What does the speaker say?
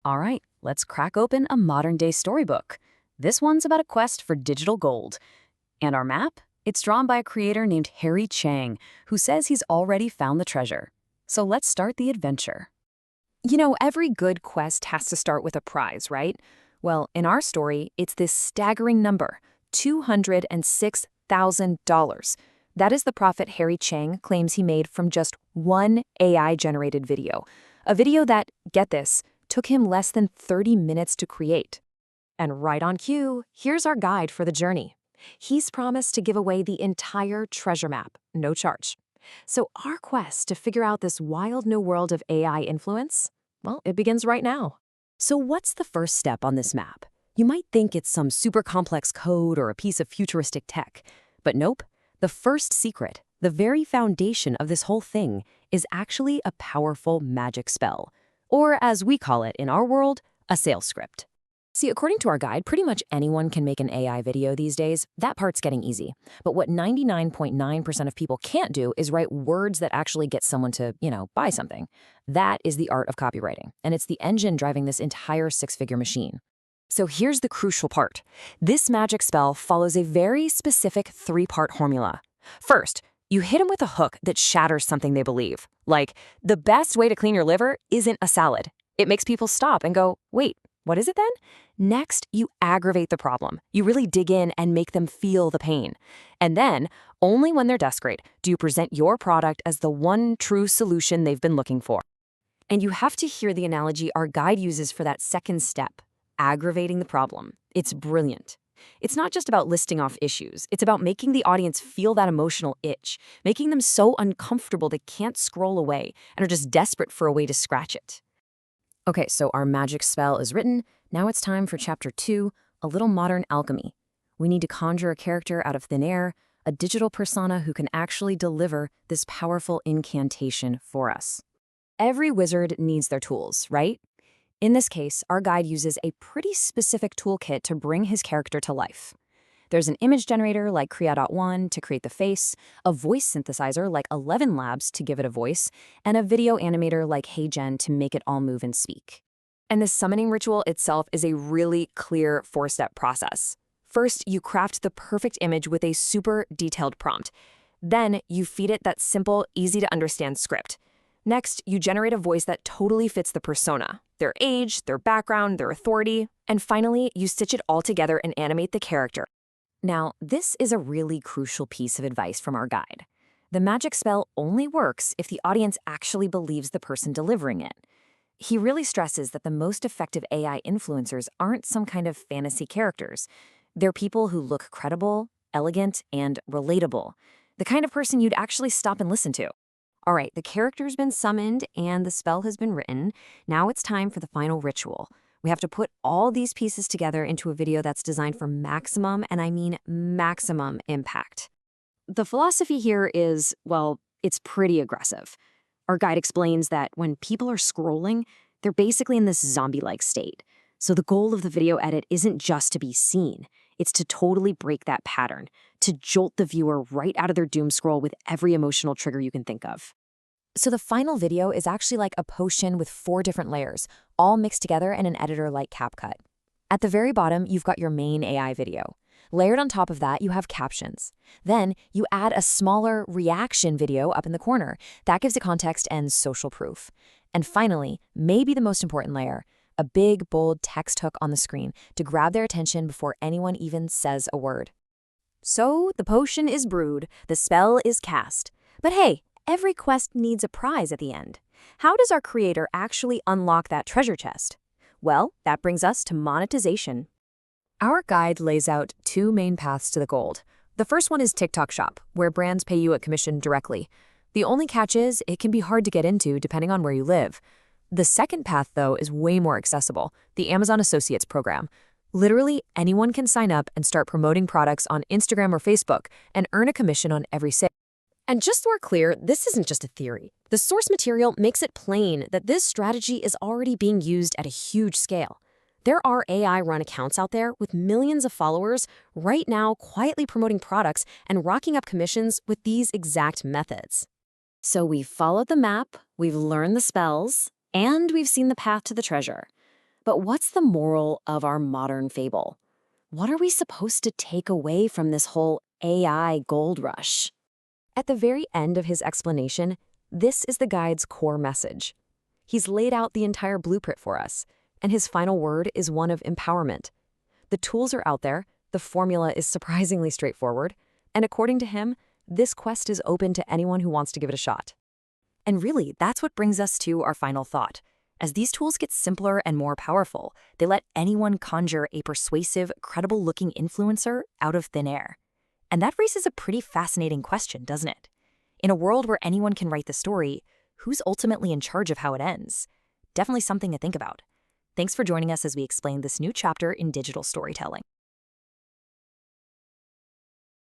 All right, let's crack open a modern-day storybook. This one's about a quest for digital gold. And our map? It's drawn by a creator named Harry Chang, who says he's already found the treasure. So let's start the adventure. Every good quest has to start with a prize, right? Well, in our story, it's this staggering number, $206,000. That is the profit Harry Chang claims he made from just one AI-generated video. A video that, get this, took him less than 30 minutes to create. And right on cue, here's our guide for the journey. He's promised to give away the entire treasure map, no charge. So our quest to figure out this wild new world of AI influence, well, it begins right now. So what's the first step on this map? You might think it's some super complex code or a piece of futuristic tech. But nope. The first secret, the very foundation of this whole thing, is actually a powerful magic spell. Or as we call it in our world, a sales script. See, according to our guide, pretty much anyone can make an AI video these days. That part's getting easy. But what 99.9% of people can't do is write words that actually get someone to, buy something. That is the art of copywriting, and it's the engine driving this entire six-figure machine. So here's the crucial part. This magic spell follows a very specific three-part formula. First, you hit them with a hook that shatters something they believe. Like, the best way to clean your liver isn't a salad. It makes people stop and go, wait, what is it then? Next, you aggravate the problem. You really dig in and make them feel the pain. And then, only when they're desperate, do you present your product as the one true solution they've been looking for. And you have to hear the analogy our guide uses for that second step, aggravating the problem. It's brilliant. It's not just about listing off issues. It's about making the audience feel that emotional itch, making them so uncomfortable they can't scroll away and are just desperate for a way to scratch it. Okay, so our magic spell is written. Now it's time for Chapter 2, a little modern alchemy. We need to conjure a character out of thin air, a digital persona who can actually deliver this powerful incantation for us. Every wizard needs their tools, right? In this case, our guide uses a pretty specific toolkit to bring his character to life. There's an image generator like Krea.one to create the face, a voice synthesizer like 11 Labs to give it a voice, and a video animator like HeyGen to make it all move and speak. And the summoning ritual itself is a really clear four-step process. First, you craft the perfect image with a super detailed prompt. Then, you feed it that simple, easy-to-understand script. Next, you generate a voice that totally fits the persona, their age, their background, their authority. And finally, you stitch it all together and animate the character. Now, this is a really crucial piece of advice from our guide. The magic spell only works if the audience actually believes the person delivering it. He really stresses that the most effective AI influencers aren't some kind of fantasy characters. They're people who look credible, elegant, and relatable. The kind of person you'd actually stop and listen to. All right, the character's been summoned and the spell has been written. Now it's time for the final ritual. We have to put all these pieces together into a video that's designed for maximum, and I mean maximum, impact. The philosophy here is, well, it's pretty aggressive. Our guide explains that when people are scrolling, they're basically in this zombie-like state. So the goal of the video edit isn't just to be seen. It's to totally break that pattern, to jolt the viewer right out of their doom scroll with every emotional trigger you can think of. So the final video is actually like a potion with 4 different layers, all mixed together in an editor like CapCut. At the very bottom, you've got your main AI video. Layered on top of that, you have captions. Then you add a smaller reaction video up in the corner. That gives it context and social proof. And finally, maybe the most important layer, a big, bold text hook on the screen to grab their attention before anyone even says a word. So the potion is brewed, the spell is cast. But hey, every quest needs a prize at the end. How does our creator actually unlock that treasure chest? Well, that brings us to monetization. Our guide lays out 2 main paths to the gold. The first one is TikTok Shop, where brands pay you a commission directly. The only catch is it can be hard to get into depending on where you live. The second path, though, is way more accessible, the Amazon Associates program. Literally, anyone can sign up and start promoting products on Instagram or Facebook and earn a commission on every sale. And just so we're clear, this isn't just a theory. The source material makes it plain that this strategy is already being used at a huge scale. There are AI-run accounts out there with millions of followers right now quietly promoting products and rocking up commissions with these exact methods. So we've followed the map, we've learned the spells, and we've seen the path to the treasure. But what's the moral of our modern fable? What are we supposed to take away from this whole AI gold rush? At the very end of his explanation, this is the guide's core message. He's laid out the entire blueprint for us, and his final word is one of empowerment. The tools are out there, the formula is surprisingly straightforward, and according to him, this quest is open to anyone who wants to give it a shot. And really, that's what brings us to our final thought. As these tools get simpler and more powerful, they let anyone conjure a persuasive, credible-looking influencer out of thin air. And that raises a pretty fascinating question, doesn't it? In a world where anyone can write the story, who's ultimately in charge of how it ends? Definitely something to think about. Thanks for joining us as we explain this new chapter in digital storytelling.